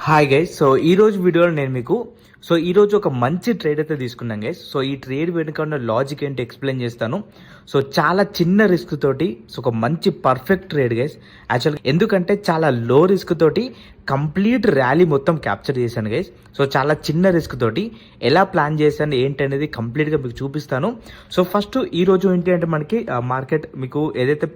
Hi guys. So ఈ రోజు వీడియోలో నేను మీకు ఈ రోజు ఒక మంచి ట్రేడ్ అయితే తీసుకున్నాను గైస్. సో ఈ ట్రేడ్ వెనుక ఉన్న లాజిక్ ఏంటి ఎక్స్ప్లెయిన్ చేస్తాను. సో చాలా చిన్న రిస్క్ తోటి ఒక మంచి పర్ఫెక్ట్ ట్రేడ్ గైస్. యాక్చువల్గా ఎందుకంటే చాలా లో రిస్క్ తోటి కంప్లీట్ ర్యాలీ మొత్తం క్యాప్చర్ చేశాను గైస్. సో చాలా చిన్న రిస్క్ తోటి ఎలా ప్లాన్ చేశాను ఏంటి అనేది కంప్లీట్గా మీకు చూపిస్తాను. సో ఫస్ట్ ఈ రోజు ఏంటి అంటే మనకి మార్కెట్ మీకు ఏదైతే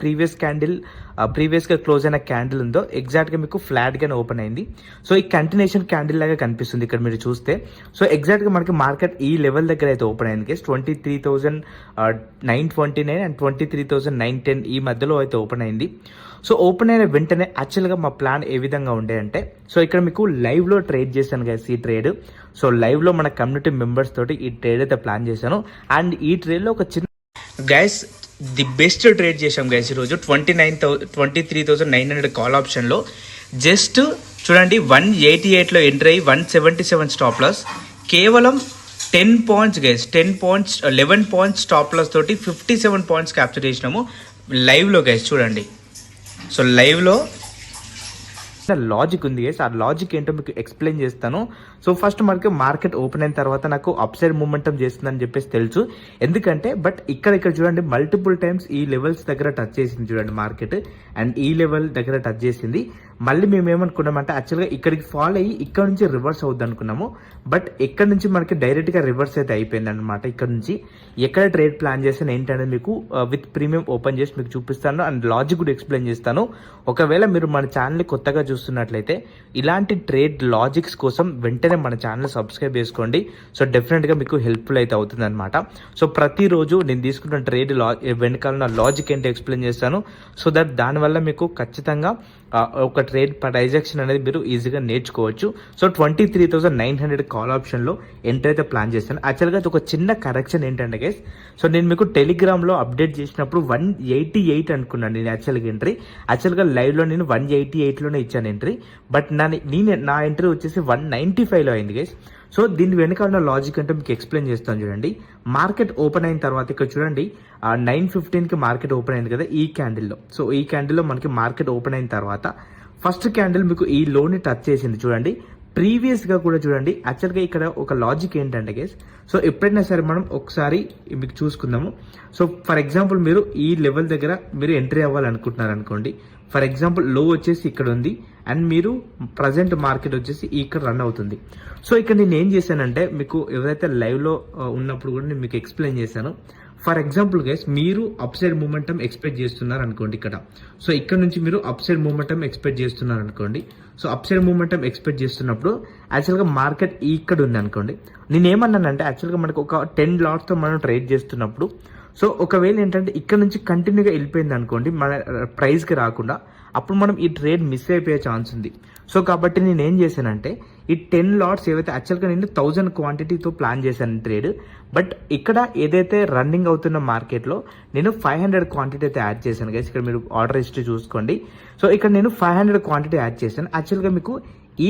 ప్రీవియస్గా క్లోజ్ అయిన క్యాండిల్ ఉందో ఎగ్జాక్ట్గా మీకు ఫ్లాట్గానే ఓపెన్ అయింది. సో ఈ కంటిన్యూషన్ క్యాండిల్ లాగా కనిపిస్తుంది ఇక్కడ మీరు చూస్తే. సో ఎగ్జాక్ట్గా మనకి మార్కెట్ ఈ లెవెల్ దగ్గర అయితే ఓపెన్ అయింది గైస్. 23,929 అండ్ 23,910 ఈ మధ్యలో అయితే ఓపెన్ అయింది. సో ఓపెన్ అయిన వెంటనే యాక్చువల్గా మా ప్లాన్ ఏ విధంగా ఉండే అంటే ఇక్కడ మీకు లైవ్లో ట్రేడ్ చేశాను గైస్ ఈ ట్రేడ్. సో లైవ్లో మన కమ్యూనిటీ మెంబర్స్ తోటి ఈ ట్రేడ్ అయితే ప్లాన్ చేశాను. అండ్ ఈ ట్రేడ్లో ఒక చిన్న గైస్ ది బెస్ట్ ట్రేడ్ చేశాం గైస్ ఈరోజు. 23,900 కాల్ ఆప్షన్లో జస్ట్ చూడండి 188లో ఎంటర్ అయ్యి 177 స్టాప్ లాస్, కేవలం 10 points guys, 11 points stop loss తోటి 57 పాయింట్స్ క్యాప్చర్ చేసినాము లైవ్లో గైస్. చూడండి సో లైవ్లో లాజిక్ ఉంది గైస్. ఆ లాజిక్ ఏంటో మీకు ఎక్స్ప్లెయిన్ చేస్తాను. సో ఫస్ట్ మనకి మార్కెట్ ఓపెన్ అయిన తర్వాత నాకు అప్ సైడ్ మూమెంటం చేస్తుందని చెప్పేసి తెలుసు. ఎందుకంటే బట్ ఇక్కడ చూడండి మల్టిపుల్ టైమ్స్ ఈ లెవెల్స్ దగ్గర టచ్ చేసింది చూడండి మార్కెట్. అండ్ ఈ లెవెల్ దగ్గర టచ్ చేసింది. మళ్ళీ మేము ఏమనుకున్నామంటే యాక్చువల్గా ఇక్కడికి ఫాలో అయ్యి ఇక్కడ నుంచి రివర్స్ అవుద్ది అనుకున్నాము. బట్ ఇక్కడ నుంచి మనకి డైరెక్ట్గా రివర్స్ అయితే అయిపోయింది అనమాట. ఇక్కడ నుంచి ఎక్కడ ట్రేడ్ ప్లాన్ చేస్తాను ఏంటనేది మీకు విత్ ప్రీమియం ఓపెన్ చేసి మీకు చూపిస్తాను. అండ్ లాజిక్ కూడా ఎక్స్ప్లెయిన్ చేస్తాను. ఒకవేళ మీరు మన ఛానల్ని కొత్తగా చూస్తున్నట్లయితే ఇలాంటి ట్రేడ్ లాజిక్స్ కోసం వెంటనే మన ఛానల్ సబ్స్క్రైబ్ చేసుకోండి. సో డెఫినెట్గా మీకు హెల్ప్ఫుల్ అయితే అవుతుంది అనమాట. సో ప్రతిరోజు నేను తీసుకున్న ట్రేడ్ వెనకాల లాజిక్ ఏంటి ఎక్స్ప్లెయిన్ చేస్తాను. సో దట్ దానివల్ల మీకు ఖచ్చితంగా ఒక ట్రేడ్ ట్రాన్సాక్షన్ అనేది మీరు ఈజీగా నేర్చుకోవచ్చు. సో 23,900 కాల్ ఆప్షన్లో ఎంటర్ అయితే ప్లాన్ చేస్తాను. యాక్చువల్గా అది ఒక చిన్న కరెక్షన్ ఏంటంటే గైస్, సో నేను మీకు టెలిగ్రామ్లో అప్డేట్ చేసినప్పుడు 188 అనుకున్నాను నేను యాక్చువల్గా లైవ్లో నేను 188లోనే ఇచ్చాను ఎంట్రీ. బట్ నా ఎంట్రీ వచ్చేసి 195లో అయింది గైస్. సో దీని వెనకాల లాజిక్ అంటే మీకు ఎక్స్ప్లెయిన్ చేస్తాను చూడండి. మార్కెట్ ఓపెన్ అయిన తర్వాత ఇక్కడ చూడండి 9:15కి మార్కెట్ ఓపెన్ అయింది కదా ఈ క్యాండిల్లో. సో ఈ క్యాండిల్లో మనకి మార్కెట్ ఓపెన్ అయిన తర్వాత ఫస్ట్ క్యాండిల్ మీకు ఈ లోని టచ్ చేసింది చూడండి. ప్రీవియస్గా కూడా చూడండి. యాక్చువల్గా ఇక్కడ ఒక లాజిక్ ఏంటంటే గైస్, సో ఎప్పుడైనా సరే మనం ఒకసారి మీకు చూసుకుందాము. సో ఫర్ ఎగ్జాంపుల్ మీరు ఈ లెవెల్ దగ్గర మీరు ఎంట్రీ అవ్వాలనుకుంటున్నారు అనుకోండి. ఫర్ ఎగ్జాంపుల్ లో వచ్చేసి ఇక్కడ ఉంది అండ్ మీరు ప్రజెంట్ మార్కెట్ వచ్చేసి ఇక్కడ రన్ అవుతుంది. సో ఇక్కడ నేను ఏం చేశానంటే మీకు ఎవరైతే లైవ్లో ఉన్నప్పుడు కూడా నేను మీకు ఎక్స్ప్లెయిన్ చేశాను. ఫర్ ఎగ్జాంపుల్ గైస్ మీరు అప్ సైడ్ మూమెంటం ఎక్స్పెక్ట్ చేస్తున్నారు అనుకోండి ఇక్కడ. సో ఇక్కడ నుంచి మీరు అప్ సైడ్ మూమెంటం ఎక్స్పెక్ట్ చేస్తున్నారు అనుకోండి. So up side momentum expect చేస్తున్నప్పుడు యాక్చువల్గా మార్కెట్ ఇక్కడ ఉంది అనుకోండి. నేను ఏమన్నానంటే యాక్చువల్గా మనకు ఒక 10 లాట్స్తో మనం ట్రేడ్ చేస్తున్నప్పుడు సో ఒకవేళ ఏంటంటే ఇక్కడ నుంచి కంటిన్యూగా వెళ్ళిపోయింది అనుకోండి మన ప్రైస్కి రాకుండా, అప్పుడు మనం ఈ ట్రేడ్ మిస్ అయిపోయే ఛాన్స్ ఉంది. సో కాబట్టి నేను ఏం చేశానంటే ఈ 10 లాట్స్ ఏవైతే యాక్చువల్గా నేను 1000 క్వాంటిటీతో ప్లాన్ చేశాను ట్రేడ్. బట్ ఇక్కడ ఏదైతే రన్నింగ్ అవుతున్న మార్కెట్లో నేను 500 క్వాంటిటీ అయితే యాడ్ చేశాను గైస్. ఇక్కడ మీరు ఆర్డర్ హిస్టరీ చూసుకోండి. సో ఇక్కడ నేను 500 క్వాంటిటీ యాడ్ చేశాను. యాక్చువల్గా మీకు ఈ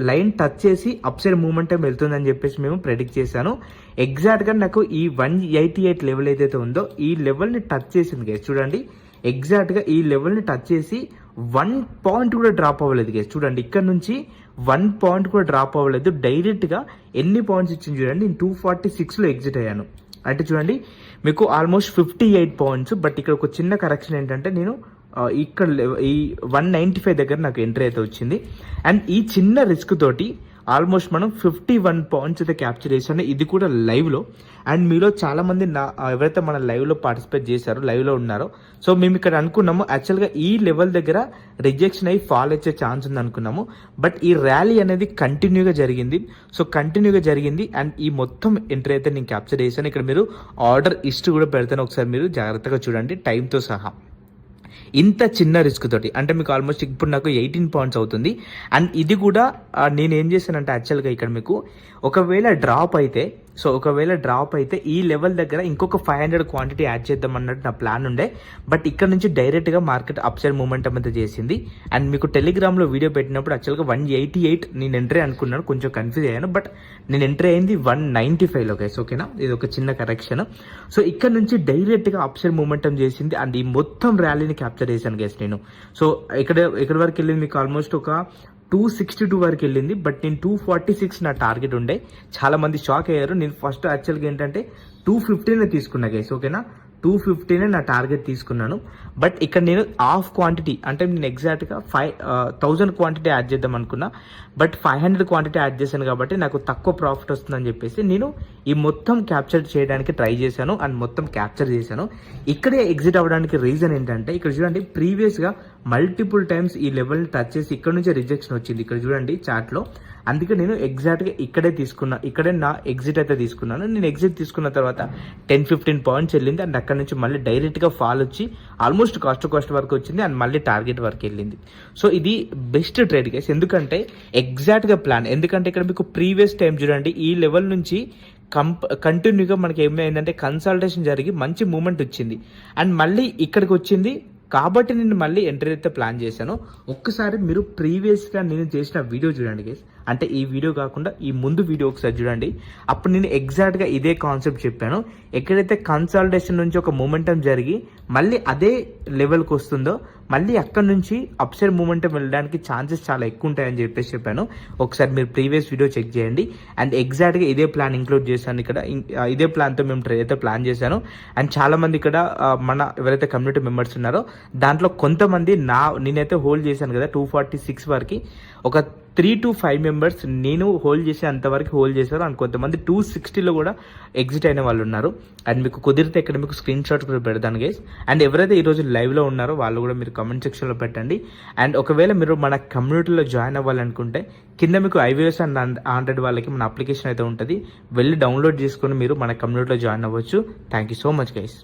లైన్ టచ్ చేసి అప్ సైడ్ మూమెంటం వెళ్తుందని చెప్పేసి మేము ప్రెడిక్ట్ చేశాను. ఎగ్జాక్ట్గా నాకు ఈ 188 లెవెల్ ఏదైతే ఉందో ఈ లెవెల్ని టచ్ చేసింది గైస్. చూడండి ఎగ్జాక్ట్గా ఈ లెవెల్ని టచ్ చేసి 1 పాయింట్ కూడా డ్రాప్ అవ్వలేదు గైస్. చూడండి ఇక్కడ నుంచి 1 పాయింట్ కూడా డ్రాప్ అవ్వలేదు. డైరెక్ట్గా ఎన్ని పాయింట్స్ ఇచ్చింది చూడండి. నేను 246లో ఎగ్జిట్ అయ్యాను. అంటే చూడండి మీకు ఆల్మోస్ట్ 58 పాయింట్స్. బట్ ఇక్కడ ఒక చిన్న కరెక్షన్ ఏంటంటే నేను ఇక్కడ ఈ 195 దగ్గర నాకు ఎంట్రీ అయితే వచ్చింది. అండ్ ఈ చిన్న రిస్క్ తోటి ఆల్మోస్ట్ మనం 51 పాయింట్స్ అయితే క్యాప్చర్ చేశాను. ఇది కూడా లైవ్లో. అండ్ మీలో చాలామంది ఎవరైతే మన లైవ్లో పార్టిసిపేట్ చేశారో లైవ్లో ఉన్నారో సో మేము ఇక్కడ అనుకున్నాము యాక్చువల్గా ఈ లెవెల్ దగ్గర రిజెక్షన్ అయ్యి ఫాల్ వచ్చే ఛాన్స్ ఉంది అనుకున్నాము. బట్ ఈ ర్యాలీ అనేది కంటిన్యూగా జరిగింది. సో కంటిన్యూగా జరిగింది అండ్ ఈ మొత్తం ఎంట్రీ అయితే నేను క్యాప్చర్ చేశాను. ఇక్కడ మీరు ఆర్డర్ హిస్టరీ కూడా పెడతాను, ఒకసారి మీరు జాగ్రత్తగా చూడండి టైంతో సహా. ఇంత చిన్న రిస్క్ తోటి అంటే మీకు ఆల్మోస్ట్ ఇప్పుడు నాకు 18 పాయింట్స్ అవుతుంది. అండ్ ఇది కూడా నేను ఏం చేశానంటే యాక్చువల్గా ఇక్కడ మీకు ఒకవేళ డ్రాప్ అయితే ఈ లెవెల్ దగ్గర ఇంకొక 500 క్వాంటిటీ యాడ్ చేద్దాం అన్నట్టు నా ప్లాన్ ఉండే. బట్ ఇక్కడ నుంచి డైరెక్ట్గా మార్కెట్ అప్ సైడ్ మూమెంటం అయితే చేసింది. అండ్ మీకు టెలిగ్రామ్లో వీడియో పెట్టినప్పుడు యాక్చువల్గా 188 నేను ఎంట్రీ అనుకున్నాను, కొంచెం కన్ఫ్యూజ్ అయ్యాను. బట్ నేను ఎంట్రీ అయింది 195లో గైస్. ఓకేనా, ఇది ఒక చిన్న కరెక్షన్. సో ఇక్కడ నుంచి డైరెక్ట్గా అప్ సైడ్ మూమెంటం చేసింది అండ్ ఈ మొత్తం ర్యాలీని క్యాప్చర్ చేశాను గైస్ నేను. సో ఇక్కడ వరకు వెళ్ళింది మీకు ఆల్మోస్ట్ ఒక 262 వరకు వెళ్ళింది. బట్ నేను 246 నా టార్గెట్ ఉండే. చాలా మంది షాక్ అయ్యారు. నేను ఫస్ట్ యాక్చువల్గా ఏంటంటే 215 తీసుకున్నా గైస్, ఓకేనా. 215 నా టార్గెట్ తీసుకున్నాను. బట్ ఇక్కడ నేను హాఫ్ క్వాంటిటీ, అంటే నేను ఎగ్జాక్ట్గా 1000 క్వాంటిటీ యాడ్ చేద్దాం అనుకున్నా. బట్ 500 క్వాంటిటీ యాడ్ చేశాను కాబట్టి నాకు తక్కువ ప్రాఫిట్ వస్తుందని చెప్పేసి నేను ఈ మొత్తం క్యాప్చర్ చేయడానికి ట్రై చేశాను అండ్ మొత్తం క్యాప్చర్ చేశాను. ఇక్కడే ఎగ్జిట్ అవ్వడానికి రీజన్ ఏంటంటే, ఇక్కడ చూడండి ప్రీవియస్గా మల్టిపుల్ టైమ్స్ ఈ లెవెల్ని టచ్ చేసి ఇక్కడ నుంచే రిజెక్షన్ వచ్చింది. ఇక్కడ చూడండి చార్ట్లో. అందుకే నేను ఎగ్జాక్ట్గా ఇక్కడే నా ఎగ్జిట్ అయితే తీసుకున్నాను. నేను ఎగ్జిట్ తీసుకున్న తర్వాత 10-15 పాయింట్స్ వెళ్ళింది అండ్ అక్కడ నుంచి మళ్ళీ డైరెక్ట్గా ఫాల్ వచ్చి ఆల్మోస్ట్ కాస్ట్ వరకు వచ్చింది అండ్ మళ్ళీ టార్గెట్ వరకు వెళ్ళింది. సో ఇది బెస్ట్ ట్రేడ్ గైస్, ఎందుకంటే ఎగ్జాక్ట్గా ప్లాన్. ఎందుకంటే ఇక్కడ మీకు ప్రీవియస్ టైం చూడండి ఈ లెవెల్ నుంచి కంటిన్యూగా మనకి ఏమైందంటే కన్సల్టేషన్ జరిగి మంచి మూమెంట్ వచ్చింది అండ్ మళ్ళీ ఇక్కడికి వచ్చింది. కాబట్టి నేను మళ్ళీ ఎంట్రీ అయితే ప్లాన్ చేశాను. ఒక్కసారి మీరు ప్రీవియస్గా నేను చేసిన వీడియో చూడండి గైస్, అంటే ఈ వీడియో కాకుండా ఈ ముందు వీడియో ఒకసారి చూడండి. అప్పుడు నేను ఎగ్జాక్ట్గా ఇదే కాన్సెప్ట్ చెప్పాను. ఎక్కడైతే కన్సల్టేషన్ నుంచి ఒక మూమెంటం జరిగి మళ్ళీ అదే లెవెల్కి వస్తుందో మళ్ళీ అక్కడ నుంచి అప్సైడ్ మూమెంటం వెళ్ళడానికి ఛాన్సెస్ చాలా ఎక్కువ ఉంటాయని చెప్పేసి చెప్పాను. ఒకసారి మీరు ప్రీవియస్ వీడియో చెక్ చేయండి. అండ్ ఎగ్జాక్ట్గా ఇదే ప్లాన్ ఇంక్లూడ్ చేశాను ఇక్కడ. ఇదే ప్లాన్తో మేము ట్రేడ్ అయితే ప్లాన్ చేశాను. అండ్ చాలామంది ఇక్కడ మన ఎవరైతే కమ్యూనిటీ మెంబర్స్ ఉన్నారో దాంట్లో కొంతమంది నేనైతే హోల్డ్ చేశాను కదా 246 వరకు, ఒక 3 to 5 మెంబర్స్ నేను హోల్డ్ చేసే అంతవరకు హోల్డ్ చేశారు అండ్ కొంతమంది 260లో కూడా ఎగ్జిట్ అయిన వాళ్ళు ఉన్నారు. అండ్ మీకు కుదిరితే ఇక్కడ మీకు స్క్రీన్ షాట్ కూడా పెడతాను గైస్. అండ్ ఎవరైతే ఈరోజు లైవ్లో ఉన్నారో వాళ్ళు కూడా మీరు కమెంట్ సెక్షన్లో పెట్టండి. అండ్ ఒకవేళ మీరు మన కమ్యూనిటీలో జాయిన్ అవ్వాలనుకుంటే కింద మీకు iOS అండ్ ఆండ్రాయిడ్ వాళ్ళకి మన అప్లికేషన్ అయితే ఉంటుంది. వెళ్ళి డౌన్లోడ్ చేసుకొని మీరు మన కమ్యూనిటీలో జాయిన్ అవ్వచ్చు. Thank you so much guys.